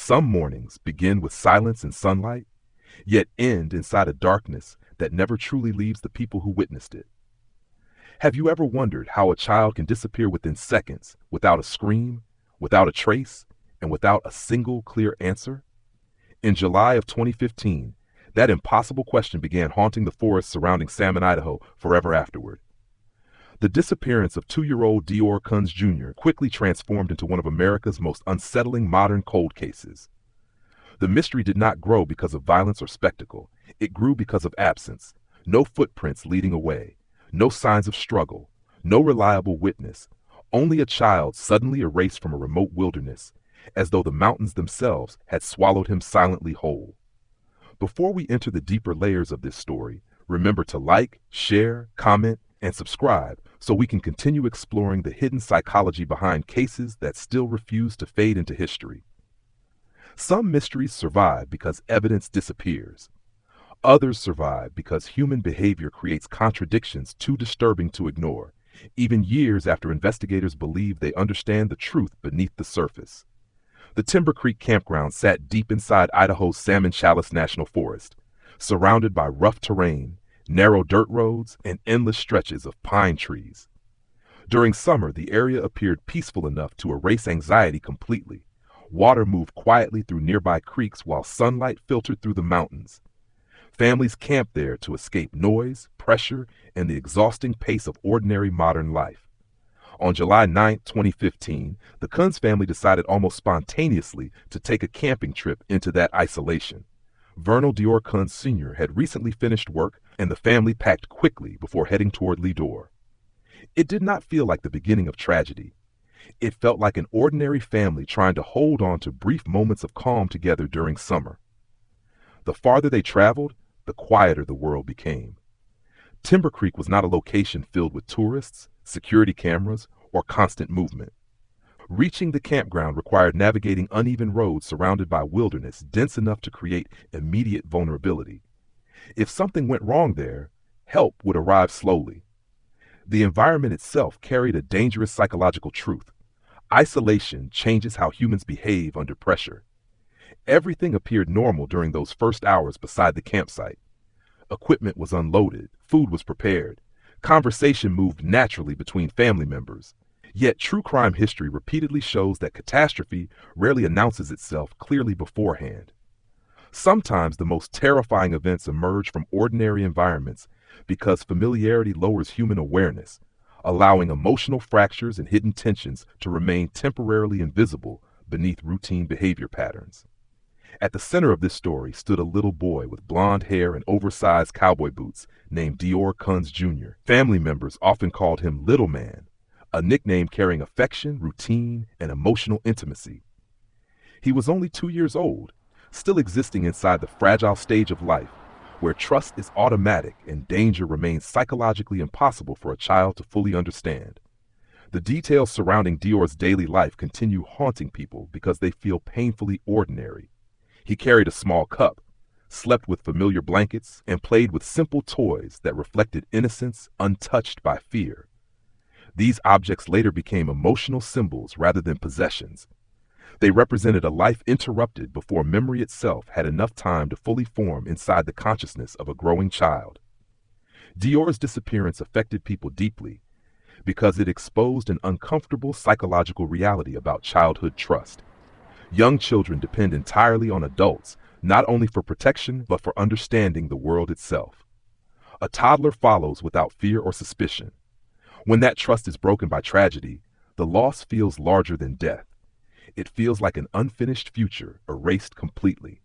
Some mornings begin with silence and sunlight, yet end inside a darkness that never truly leaves the people who witnessed it. Have you ever wondered how a child can disappear within seconds, without a scream, without a trace, and without a single clear answer? In July of 2015, that impossible question began haunting the forests surrounding Salmon, Idaho, forever afterward. The disappearance of 2-year-old Deorr Kunz Jr. quickly transformed into one of America's most unsettling modern cold cases. The mystery did not grow because of violence or spectacle. It grew because of absence. No footprints leading away, no signs of struggle, no reliable witness, only a child suddenly erased from a remote wilderness, as though the mountains themselves had swallowed him silently whole. Before we enter the deeper layers of this story, remember to like, share, comment, and subscribe so we can continue exploring the hidden psychology behind cases that still refuse to fade into history. Some mysteries survive because evidence disappears. Others survive because human behavior creates contradictions too disturbing to ignore, even years after investigators believe they understand the truth beneath the surface. The Timber Creek Campground sat deep inside Idaho's Salmon National Forest, surrounded by rough terrain, narrow dirt roads, and endless stretches of pine trees. During summer, the area appeared peaceful enough to erase anxiety completely. Water moved quietly through nearby creeks while sunlight filtered through the mountains. Families camped there to escape noise, pressure, and the exhausting pace of ordinary modern life. On July 9, 2015, the Kunz family decided almost spontaneously to take a camping trip into that isolation. Deorr Kunz Sr. had recently finished work, and the family packed quickly before heading toward Deorr. It did not feel like the beginning of tragedy. It felt like an ordinary family trying to hold on to brief moments of calm together during summer. The farther they traveled, the quieter the world became. Timber Creek was not a location filled with tourists, security cameras, or constant movement. Reaching the campground required navigating uneven roads surrounded by wilderness dense enough to create immediate vulnerability. If something went wrong there, help would arrive slowly. The environment itself carried a dangerous psychological truth. Isolation changes how humans behave under pressure. Everything appeared normal during those first hours beside the campsite. Equipment was unloaded, food was prepared, conversation moved naturally between family members. Yet true crime history repeatedly shows that catastrophe rarely announces itself clearly beforehand. Sometimes the most terrifying events emerge from ordinary environments because familiarity lowers human awareness, allowing emotional fractures and hidden tensions to remain temporarily invisible beneath routine behavior patterns. At the center of this story stood a little boy with blonde hair and oversized cowboy boots named Deorr Kunz Jr. Family members often called him Little Man, a nickname carrying affection, routine, and emotional intimacy. He was only 2 years old, still existing inside the fragile stage of life, where trust is automatic and danger remains psychologically impossible for a child to fully understand. The details surrounding Deorr's daily life continue haunting people because they feel painfully ordinary. He carried a small cup, slept with familiar blankets, and played with simple toys that reflected innocence untouched by fear. These objects later became emotional symbols rather than possessions. They represented a life interrupted before memory itself had enough time to fully form inside the consciousness of a growing child. Deorr's disappearance affected people deeply because it exposed an uncomfortable psychological reality about childhood trust. Young children depend entirely on adults, not only for protection, but for understanding the world itself. A toddler follows without fear or suspicion. When that trust is broken by tragedy, the loss feels larger than death. It feels like an unfinished future erased completely.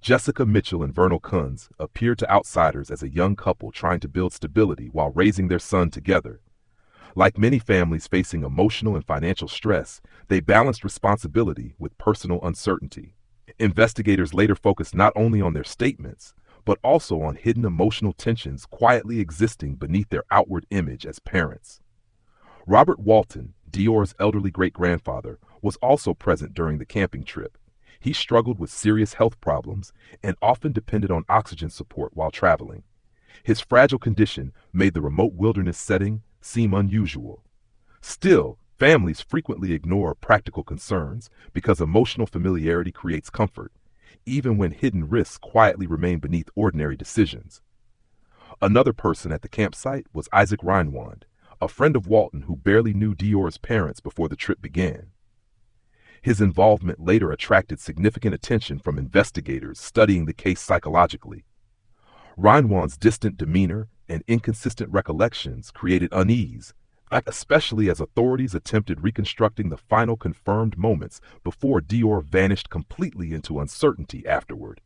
Jessica Mitchell and Vernal Kunz appeared to outsiders as a young couple trying to build stability while raising their son together. Like many families facing emotional and financial stress, they balanced responsibility with personal uncertainty. Investigators later focused not only on their statements, but also on hidden emotional tensions quietly existing beneath their outward image as parents. Robert Walton, Deorr's elderly great-grandfather, was also present during the camping trip. He struggled with serious health problems and often depended on oxygen support while traveling. His fragile condition made the remote wilderness setting seem unusual. Still, Families frequently ignore practical concerns because emotional familiarity creates comfort, even when hidden risks quietly remain beneath ordinary decisions. Another person at the campsite was Isaac Reinwand, a friend of Walton who barely knew Deorr's parents before the trip began. His involvement later attracted significant attention from investigators studying the case psychologically. Reinwand's distant demeanor and inconsistent recollections created unease, especially as authorities attempted reconstructing the final confirmed moments before Deorr vanished completely into uncertainty afterward.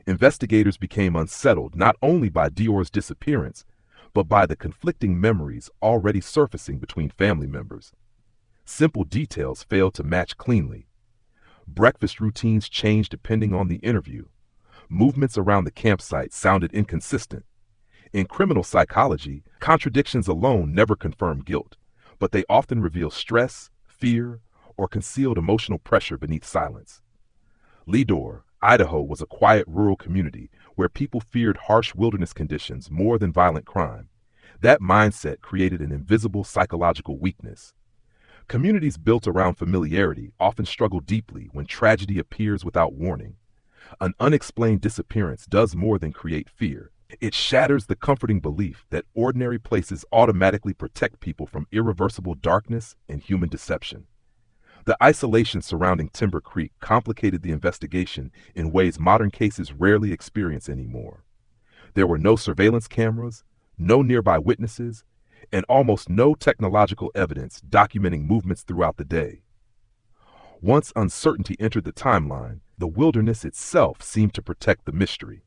Investigators became unsettled not only by Deorr's disappearance, but by the conflicting memories already surfacing between family members. Simple details failed to match cleanly. Breakfast routines changed depending on the interview. Movements around the campsite sounded inconsistent. In criminal psychology, contradictions alone never confirm guilt, but they often reveal stress, fear, or concealed emotional pressure beneath silence. Deorr, Idaho was a quiet rural community where people feared harsh wilderness conditions more than violent crime. That mindset created an invisible psychological weakness. Communities built around familiarity often struggle deeply when tragedy appears without warning. An unexplained disappearance does more than create fear. It shatters the comforting belief that ordinary places automatically protect people from irreversible darkness and human deception. The isolation surrounding Timber Creek complicated the investigation in ways modern cases rarely experience anymore. There were no surveillance cameras, no nearby witnesses, and almost no technological evidence documenting movements throughout the day. Once uncertainty entered the timeline, the wilderness itself seemed to protect the mystery.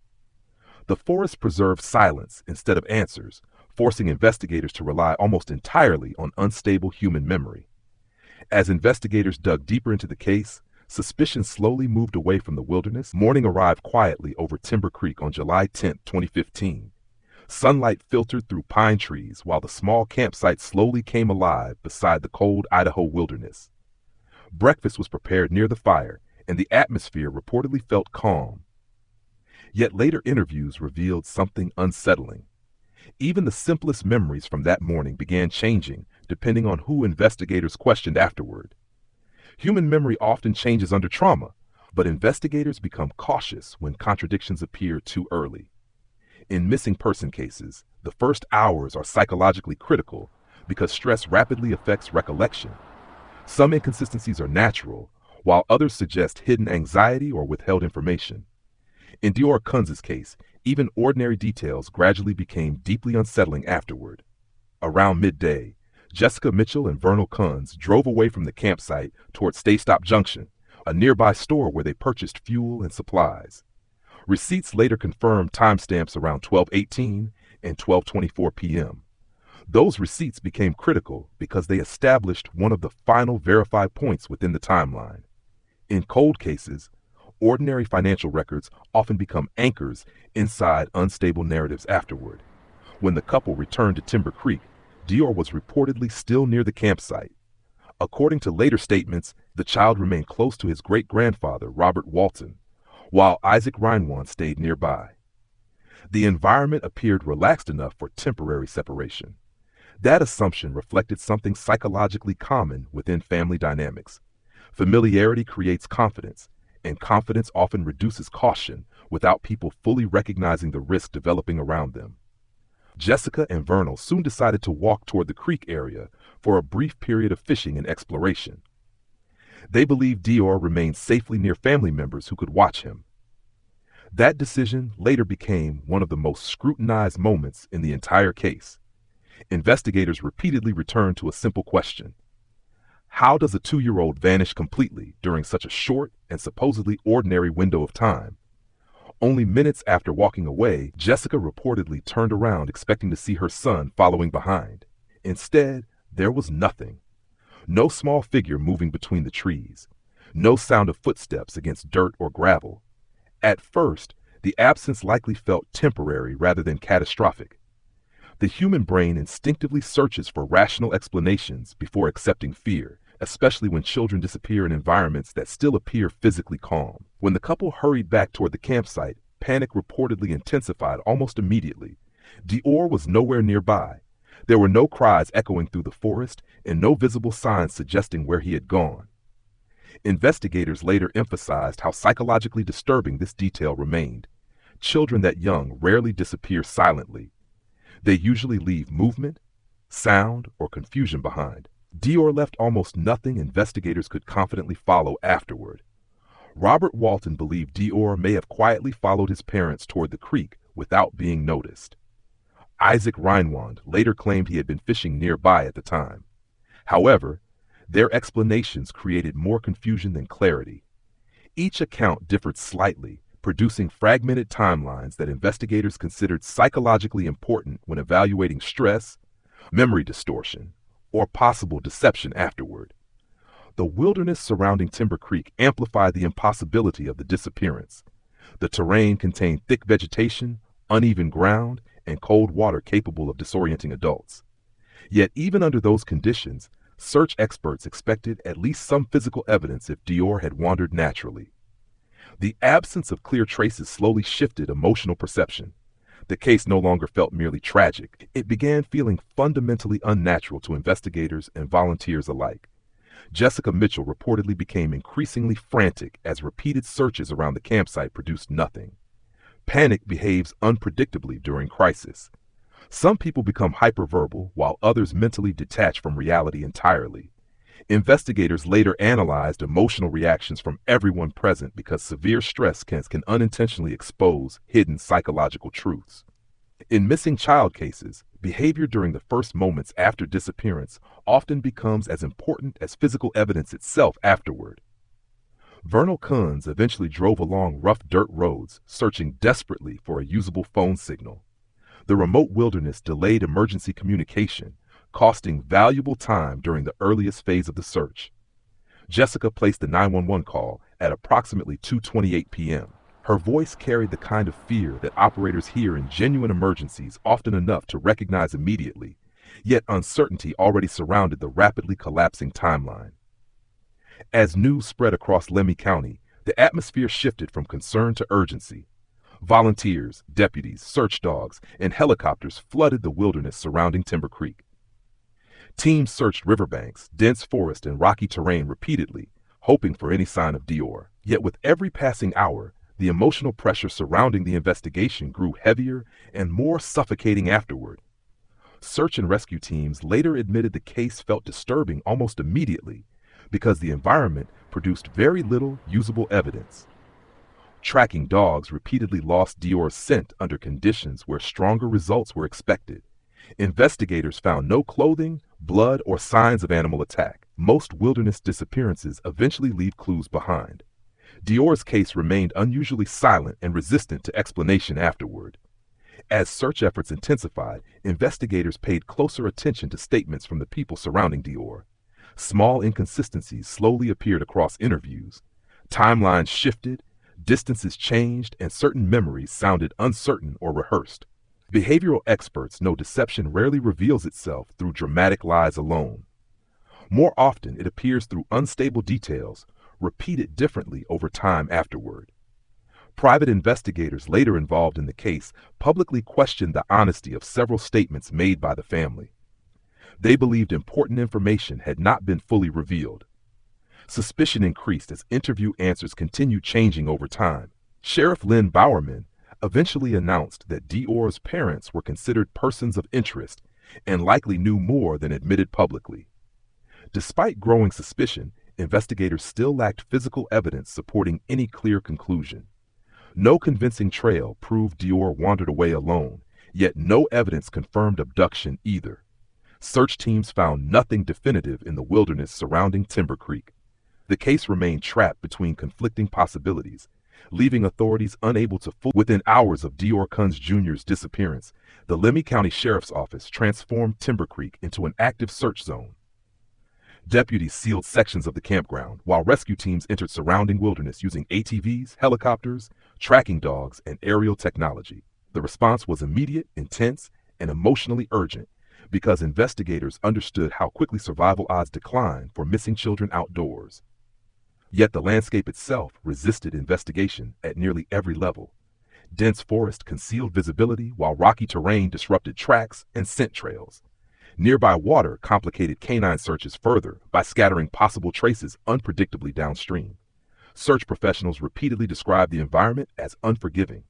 The forest preserved silence instead of answers, forcing investigators to rely almost entirely on unstable human memory. As investigators dug deeper into the case, suspicion slowly moved away from the wilderness. Morning arrived quietly over Timber Creek on July 10, 2015. Sunlight filtered through pine trees while the small campsite slowly came alive beside the cold Idaho wilderness. Breakfast was prepared near the fire, and the atmosphere reportedly felt calm. Yet later interviews revealed something unsettling. Even the simplest memories from that morning began changing depending on who investigators questioned afterward. Human memory often changes under trauma, but investigators become cautious when contradictions appear too early. In missing person cases, the first hours are psychologically critical because stress rapidly affects recollection. Some inconsistencies are natural, while others suggest hidden anxiety or withheld information. In Deorr Kunz's case, even ordinary details gradually became deeply unsettling afterward. Around midday, Jessica Mitchell and Deorr Kunz drove away from the campsite toward Stay Stop Junction, a nearby store where they purchased fuel and supplies. Receipts later confirmed timestamps around 12:18 and 12:24 p.m. Those receipts became critical because they established one of the final verified points within the timeline. In cold cases, ordinary financial records often become anchors inside unstable narratives afterward. When the couple returned to Timber Creek, Deorr was reportedly still near the campsite. According to later statements, the child remained close to his great-grandfather, Robert Walton, while Isaac Reinwand stayed nearby. The environment appeared relaxed enough for temporary separation. That assumption reflected something psychologically common within family dynamics. Familiarity creates confidence, and confidence often reduces caution without people fully recognizing the risk developing around them. Jessica and Vernal soon decided to walk toward the creek area for a brief period of fishing and exploration. They believed Deorr remained safely near family members who could watch him. That decision later became one of the most scrutinized moments in the entire case. Investigators repeatedly returned to a simple question: how does a 2-year-old vanish completely during such a short and supposedly ordinary window of time? Only minutes after walking away, Jessica reportedly turned around expecting to see her son following behind. Instead, there was nothing. No small figure moving between the trees. No sound of footsteps against dirt or gravel. At first, the absence likely felt temporary rather than catastrophic. The human brain instinctively searches for rational explanations before accepting fear, especially when children disappear in environments that still appear physically calm. When the couple hurried back toward the campsite, panic reportedly intensified almost immediately. Deorr was nowhere nearby. There were no cries echoing through the forest and no visible signs suggesting where he had gone. Investigators later emphasized how psychologically disturbing this detail remained. Children that young rarely disappear silently. They usually leave movement, sound, or confusion behind. Deorr left almost nothing investigators could confidently follow afterward. Robert Walton believed Deorr may have quietly followed his parents toward the creek without being noticed. Isaac Reinwand later claimed he had been fishing nearby at the time. However, their explanations created more confusion than clarity. Each account differed slightly, producing fragmented timelines that investigators considered psychologically important when evaluating stress, memory distortion, or possible deception afterward. The wilderness surrounding Timber Creek amplified the impossibility of the disappearance. The terrain contained thick vegetation, uneven ground, and cold water capable of disorienting adults. Yet even under those conditions, search experts expected at least some physical evidence if Deorr had wandered naturally. The absence of clear traces slowly shifted emotional perception. The case no longer felt merely tragic. It began feeling fundamentally unnatural to investigators and volunteers alike. Jessica Mitchell reportedly became increasingly frantic as repeated searches around the campsite produced nothing. Panic behaves unpredictably during crisis. Some people become hyperverbal while others mentally detach from reality entirely. Investigators later analyzed emotional reactions from everyone present because severe stress can unintentionally expose hidden psychological truths. In missing child cases, behavior during the first moments after disappearance often becomes as important as physical evidence itself afterward. Deorr Kunz eventually drove along rough dirt roads, searching desperately for a usable phone signal. The remote wilderness delayed emergency communication, costing valuable time during the earliest phase of the search. Jessica placed the 911 call at approximately 2:28 p.m. Her voice carried the kind of fear that operators hear in genuine emergencies, often enough to recognize immediately, yet uncertainty already surrounded the rapidly collapsing timeline. As news spread across Lemhi County, the atmosphere shifted from concern to urgency. Volunteers, deputies, search dogs, and helicopters flooded the wilderness surrounding Timber Creek. Teams searched riverbanks, dense forest, and rocky terrain repeatedly, hoping for any sign of Deorr. Yet with every passing hour, the emotional pressure surrounding the investigation grew heavier and more suffocating afterward. Search and rescue teams later admitted the case felt disturbing almost immediately because the environment produced very little usable evidence. Tracking dogs repeatedly lost Deorr's scent under conditions where stronger results were expected. Investigators found no clothing, blood, or signs of animal attack. Most wilderness disappearances eventually leave clues behind. Deorr's case remained unusually silent and resistant to explanation afterward. As search efforts intensified, investigators paid closer attention to statements from the people surrounding Deorr. Small inconsistencies slowly appeared across interviews. Timelines shifted, distances changed, and certain memories sounded uncertain or rehearsed. Behavioral experts know deception rarely reveals itself through dramatic lies alone. More often, it appears through unstable details, repeated differently over time afterward. Private investigators later involved in the case publicly questioned the honesty of several statements made by the family. They believed important information had not been fully revealed. Suspicion increased as interview answers continued changing over time. Sheriff Lynn Bowerman eventually announced that Deorr's parents were considered persons of interest and likely knew more than admitted publicly. Despite growing suspicion, investigators still lacked physical evidence supporting any clear conclusion. No convincing trail proved Deorr wandered away alone, yet no evidence confirmed abduction either. Search teams found nothing definitive in the wilderness surrounding Timber Creek. The case remained trapped between conflicting possibilities, leaving authorities unable to fully. Within hours of Deorr Kunz Jr.'s disappearance, the Lemhi County Sheriff's Office transformed Timber Creek into an active search zone. Deputies sealed sections of the campground, while rescue teams entered surrounding wilderness using ATVs, helicopters, tracking dogs, and aerial technology. The response was immediate, intense, and emotionally urgent because investigators understood how quickly survival odds decline for missing children outdoors. Yet the landscape itself resisted investigation at nearly every level. Dense forest concealed visibility, while rocky terrain disrupted tracks and scent trails. Nearby water complicated canine searches further by scattering possible traces unpredictably downstream. Search professionals repeatedly describe the environment as unforgiving.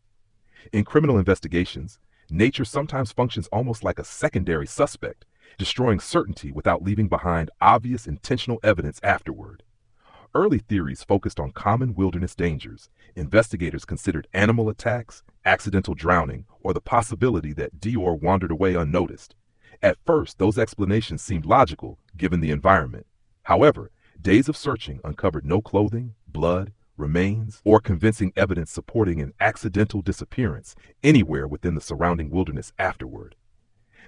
In criminal investigations, nature sometimes functions almost like a secondary suspect, destroying certainty without leaving behind obvious intentional evidence afterward. Early theories focused on common wilderness dangers. Investigators considered animal attacks, accidental drowning, or the possibility that Deorr wandered away unnoticed. At first, those explanations seemed logical, given the environment. However, days of searching uncovered no clothing, blood, remains, or convincing evidence supporting an accidental disappearance anywhere within the surrounding wilderness afterward.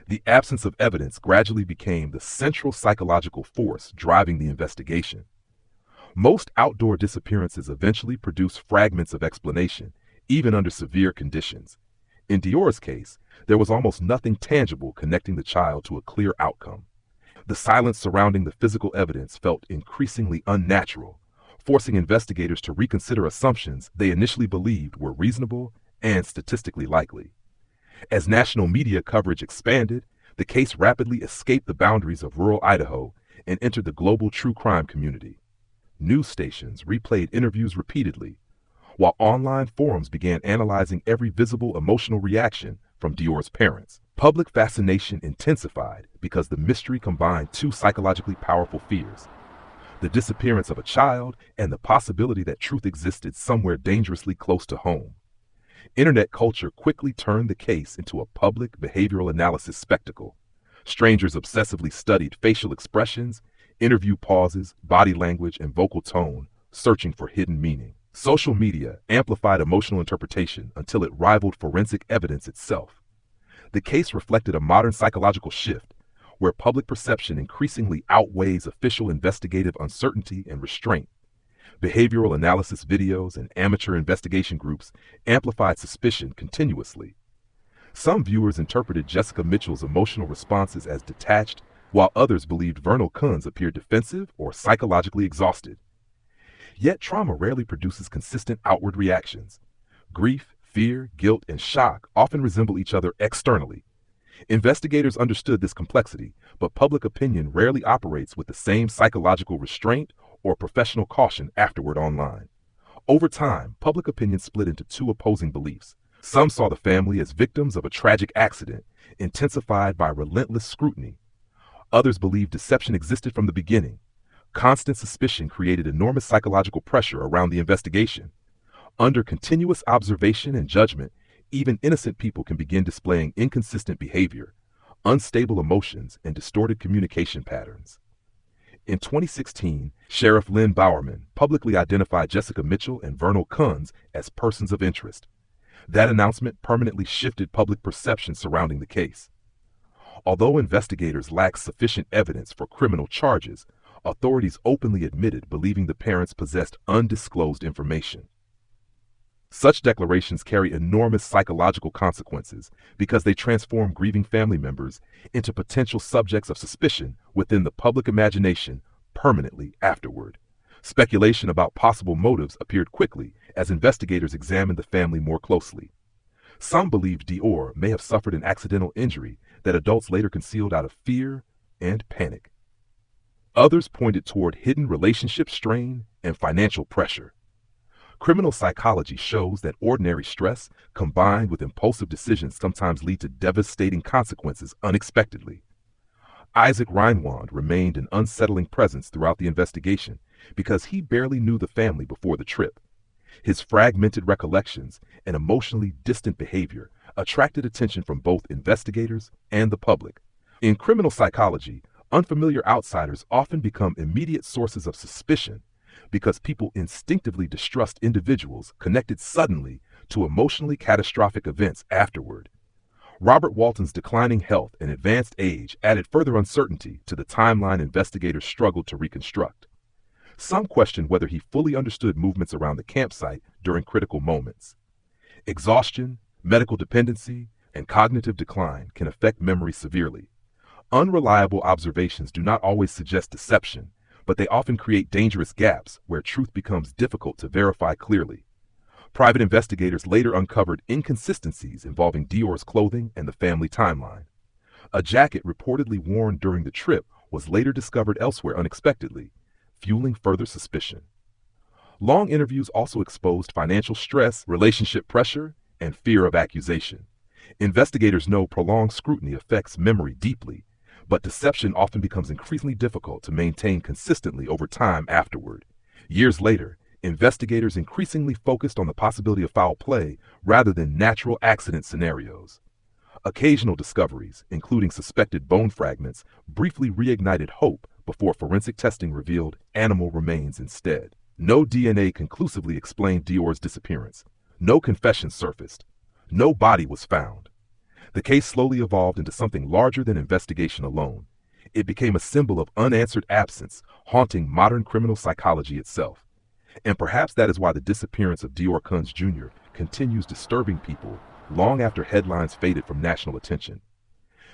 The absence of evidence gradually became the central psychological force driving the investigation. Most outdoor disappearances eventually produce fragments of explanation, even under severe conditions. In Deorr's case, there was almost nothing tangible connecting the child to a clear outcome. The silence surrounding the physical evidence felt increasingly unnatural, forcing investigators to reconsider assumptions they initially believed were reasonable and statistically likely. As national media coverage expanded, the case rapidly escaped the boundaries of rural Idaho and entered the global true crime community. News stations replayed interviews repeatedly, while online forums began analyzing every visible emotional reaction from Deorr's parents. Public fascination intensified because the mystery combined two psychologically powerful fears: the disappearance of a child and the possibility that truth existed somewhere dangerously close to home. Internet culture quickly turned the case into a public behavioral analysis spectacle. Strangers obsessively studied facial expressions, interview pauses, body language, and vocal tone, searching for hidden meaning. Social media amplified emotional interpretation until it rivaled forensic evidence itself. The case reflected a modern psychological shift, where public perception increasingly outweighs official investigative uncertainty and restraint. Behavioral analysis videos and amateur investigation groups amplified suspicion continuously. Some viewers interpreted Jessica Mitchell's emotional responses as detached, while others believed Deorr Kunz appeared defensive or psychologically exhausted. Yet trauma rarely produces consistent outward reactions. Grief, fear, guilt, and shock often resemble each other externally. Investigators understood this complexity, but public opinion rarely operates with the same psychological restraint or professional caution afterward online. Over time, public opinion split into two opposing beliefs. Some saw the family as victims of a tragic accident, intensified by relentless scrutiny. Others believed deception existed from the beginning. Constant suspicion created enormous psychological pressure around the investigation. Under continuous observation and judgment, even innocent people can begin displaying inconsistent behavior, unstable emotions, and distorted communication patterns. In 2016, Sheriff Lynn Bowerman publicly identified Jessica Mitchell and Deorr Kunz as persons of interest. That announcement permanently shifted public perception surrounding the case. Although investigators lacked sufficient evidence for criminal charges, authorities openly admitted believing the parents possessed undisclosed information. Such declarations carry enormous psychological consequences because they transform grieving family members into potential subjects of suspicion within the public imagination permanently afterward. Speculation about possible motives appeared quickly as investigators examined the family more closely. Some believed Deorr may have suffered an accidental injury that adults later concealed out of fear and panic. Others pointed toward hidden relationship strain and financial pressure. Criminal psychology shows that ordinary stress combined with impulsive decisions sometimes lead to devastating consequences unexpectedly. Isaac Reinwand remained an unsettling presence throughout the investigation because he barely knew the family before the trip. His fragmented recollections and emotionally distant behavior attracted attention from both investigators and the public. In criminal psychology, unfamiliar outsiders often become immediate sources of suspicion because people instinctively distrust individuals connected suddenly to emotionally catastrophic events afterward. Robert Walton's declining health and advanced age added further uncertainty to the timeline investigators struggled to reconstruct. Some questioned whether he fully understood movements around the campsite during critical moments. Exhaustion, medical dependency, and cognitive decline can affect memory severely. Unreliable observations do not always suggest deception, but they often create dangerous gaps where truth becomes difficult to verify clearly. Private investigators later uncovered inconsistencies involving Deorr's clothing and the family timeline. A jacket reportedly worn during the trip was later discovered elsewhere unexpectedly, fueling further suspicion. Long interviews also exposed financial stress, relationship pressure, and fear of accusation. Investigators know prolonged scrutiny affects memory deeply, but deception often becomes increasingly difficult to maintain consistently over time afterward. Years later, investigators increasingly focused on the possibility of foul play rather than natural accident scenarios. Occasional discoveries, including suspected bone fragments, briefly reignited hope before forensic testing revealed animal remains instead. No DNA conclusively explained Deorr's disappearance. No confession surfaced. No body was found. The case slowly evolved into something larger than investigation alone. It became a symbol of unanswered absence, haunting modern criminal psychology itself. And perhaps that is why the disappearance of Deorr Kunz Jr. continues disturbing people long after headlines faded from national attention.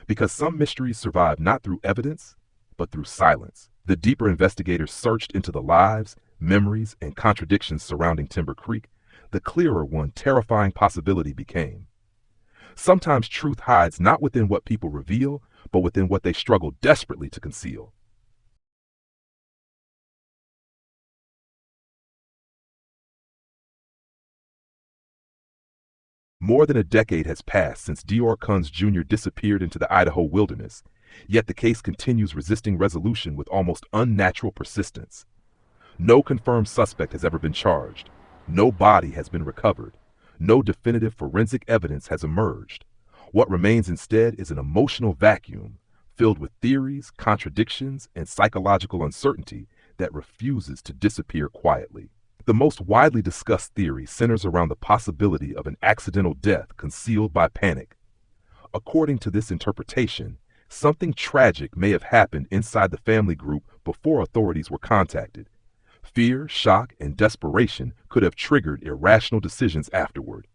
Because some mysteries survive not through evidence, but through silence. The deeper investigators searched into the lives, memories, and contradictions surrounding Timber Creek, the clearer one terrifying possibility became. Sometimes truth hides not within what people reveal, but within what they struggle desperately to conceal. More than a decade has passed since Deorr Kunz Jr. disappeared into the Idaho wilderness, yet the case continues resisting resolution with almost unnatural persistence. No confirmed suspect has ever been charged. No body has been recovered. No definitive forensic evidence has emerged. What remains instead is an emotional vacuum filled with theories, contradictions, and psychological uncertainty that refuses to disappear quietly. The most widely discussed theory centers around the possibility of an accidental death concealed by panic. According to this interpretation, something tragic may have happened inside the family group before authorities were contacted. Fear, shock, and desperation could have triggered irrational decisions afterward.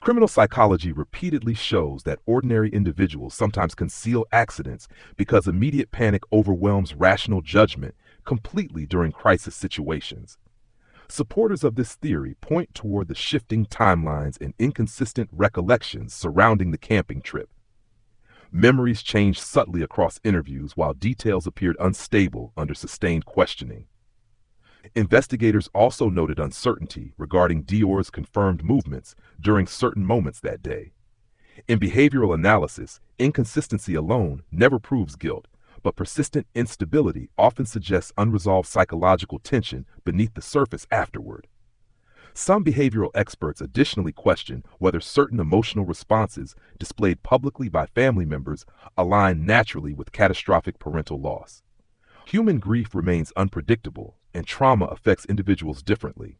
Criminal psychology repeatedly shows that ordinary individuals sometimes conceal accidents because immediate panic overwhelms rational judgment completely during crisis situations. Supporters of this theory point toward the shifting timelines and inconsistent recollections surrounding the camping trip. Memories changed subtly across interviews while details appeared unstable under sustained questioning. Investigators also noted uncertainty regarding Deorr's confirmed movements during certain moments that day. In behavioral analysis, inconsistency alone never proves guilt, but persistent instability often suggests unresolved psychological tension beneath the surface afterward. Some behavioral experts additionally question whether certain emotional responses displayed publicly by family members align naturally with catastrophic parental loss. Human grief remains unpredictable, and trauma affects individuals differently.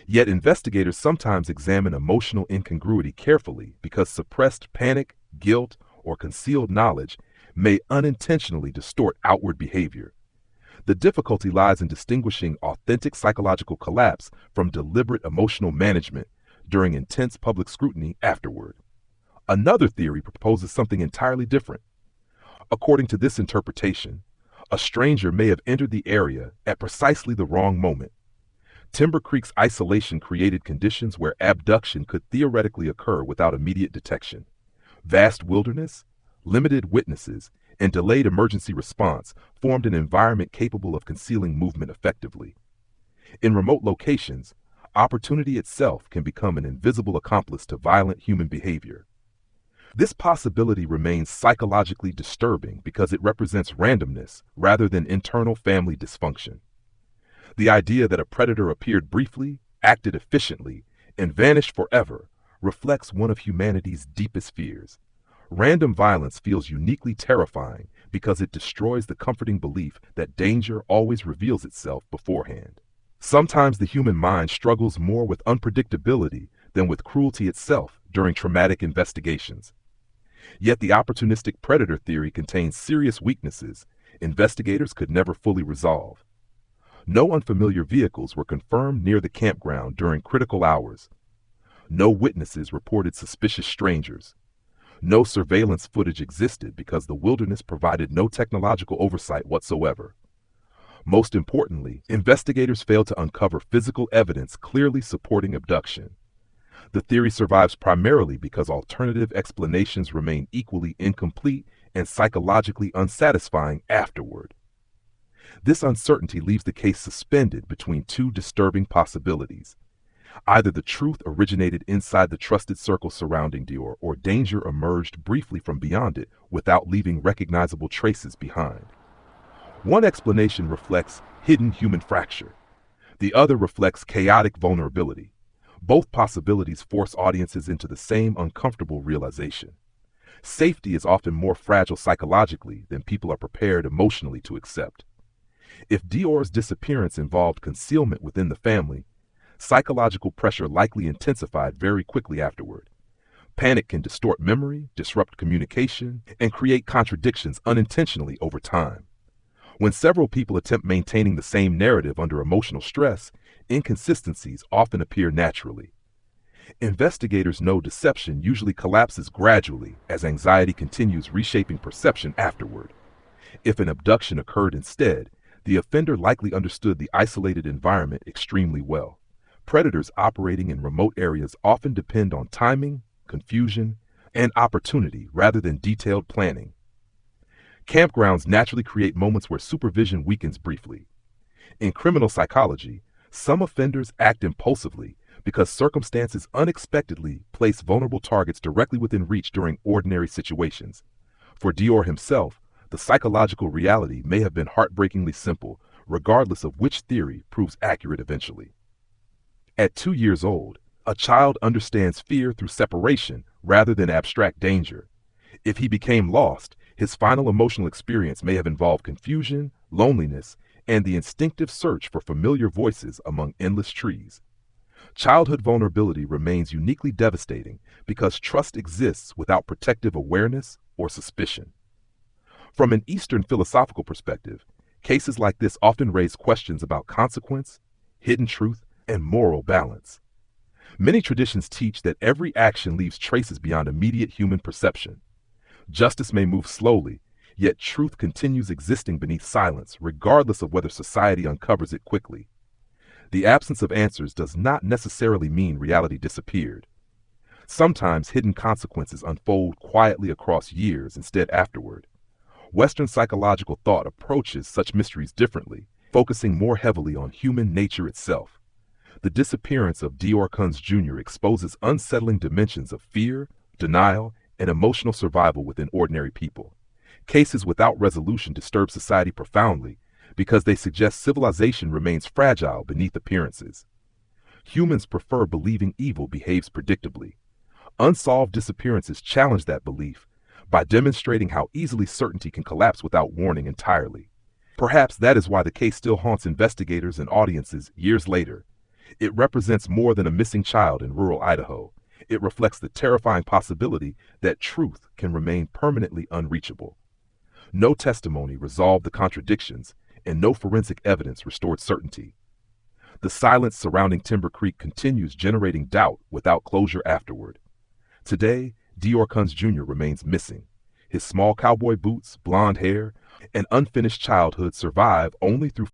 Yet investigators sometimes examine emotional incongruity carefully because suppressed panic, guilt, or concealed knowledge may unintentionally distort outward behavior. The difficulty lies in distinguishing authentic psychological collapse from deliberate emotional management during intense public scrutiny afterward. Another theory proposes something entirely different. According to this interpretation, a stranger may have entered the area at precisely the wrong moment. Timber Creek's isolation created conditions where abduction could theoretically occur without immediate detection. Vast wilderness, limited witnesses, and delayed emergency response formed an environment capable of concealing movement effectively. In remote locations, opportunity itself can become an invisible accomplice to violent human behavior. This possibility remains psychologically disturbing because it represents randomness rather than internal family dysfunction. The idea that a predator appeared briefly, acted efficiently, and vanished forever reflects one of humanity's deepest fears. Random violence feels uniquely terrifying because it destroys the comforting belief that danger always reveals itself beforehand. Sometimes the human mind struggles more with unpredictability than with cruelty itself during traumatic investigations. Yet the opportunistic predator theory contains serious weaknesses investigators could never fully resolve. No unfamiliar vehicles were confirmed near the campground during critical hours. No witnesses reported suspicious strangers. No surveillance footage existed because the wilderness provided no technological oversight whatsoever. Most importantly, investigators failed to uncover physical evidence clearly supporting abduction. The theory survives primarily because alternative explanations remain equally incomplete and psychologically unsatisfying afterward. This uncertainty leaves the case suspended between two disturbing possibilities. Either the truth originated inside the trusted circle surrounding Deorr, or danger emerged briefly from beyond it without leaving recognizable traces behind. One explanation reflects hidden human fracture. The other reflects chaotic vulnerability. Both possibilities force audiences into the same uncomfortable realization. Safety is often more fragile psychologically than people are prepared emotionally to accept. If Deorr's disappearance involved concealment within the family, psychological pressure likely intensified very quickly afterward. Panic can distort memory, disrupt communication, and create contradictions unintentionally over time. When several people attempt maintaining the same narrative under emotional stress, inconsistencies often appear naturally. Investigators know deception usually collapses gradually as anxiety continues reshaping perception afterward. If an abduction occurred instead, the offender likely understood the isolated environment extremely well. Predators operating in remote areas often depend on timing, confusion, and opportunity rather than detailed planning. Campgrounds naturally create moments where supervision weakens briefly. In criminal psychology, some offenders act impulsively because circumstances unexpectedly place vulnerable targets directly within reach during ordinary situations. For Deorr himself, the psychological reality may have been heartbreakingly simple, regardless of which theory proves accurate eventually. At 2 years old, a child understands fear through separation rather than abstract danger. If he became lost, his final emotional experience may have involved confusion, loneliness, and the instinctive search for familiar voices among endless trees. Childhood vulnerability remains uniquely devastating because trust exists without protective awareness or suspicion. From an Eastern philosophical perspective, cases like this often raise questions about consequence, hidden truth, and moral balance. Many traditions teach that every action leaves traces beyond immediate human perception. Justice may move slowly, yet truth continues existing beneath silence, regardless of whether society uncovers it quickly. The absence of answers does not necessarily mean reality disappeared. Sometimes hidden consequences unfold quietly across years instead afterward. Western psychological thought approaches such mysteries differently, focusing more heavily on human nature itself. The disappearance of Deorr Kunz Jr. exposes unsettling dimensions of fear, denial, and emotional survival within ordinary people. Cases without resolution disturb society profoundly because they suggest civilization remains fragile beneath appearances. Humans prefer believing evil behaves predictably. Unsolved disappearances challenge that belief by demonstrating how easily certainty can collapse without warning entirely. Perhaps that is why the case still haunts investigators and audiences years later. It represents more than a missing child in rural Idaho. It reflects the terrifying possibility that truth can remain permanently unreachable. No testimony resolved the contradictions, and no forensic evidence restored certainty. The silence surrounding Timber Creek continues generating doubt without closure afterward. Today, Deorr Kunz Jr. remains missing. His small cowboy boots, blonde hair, and unfinished childhood survive only through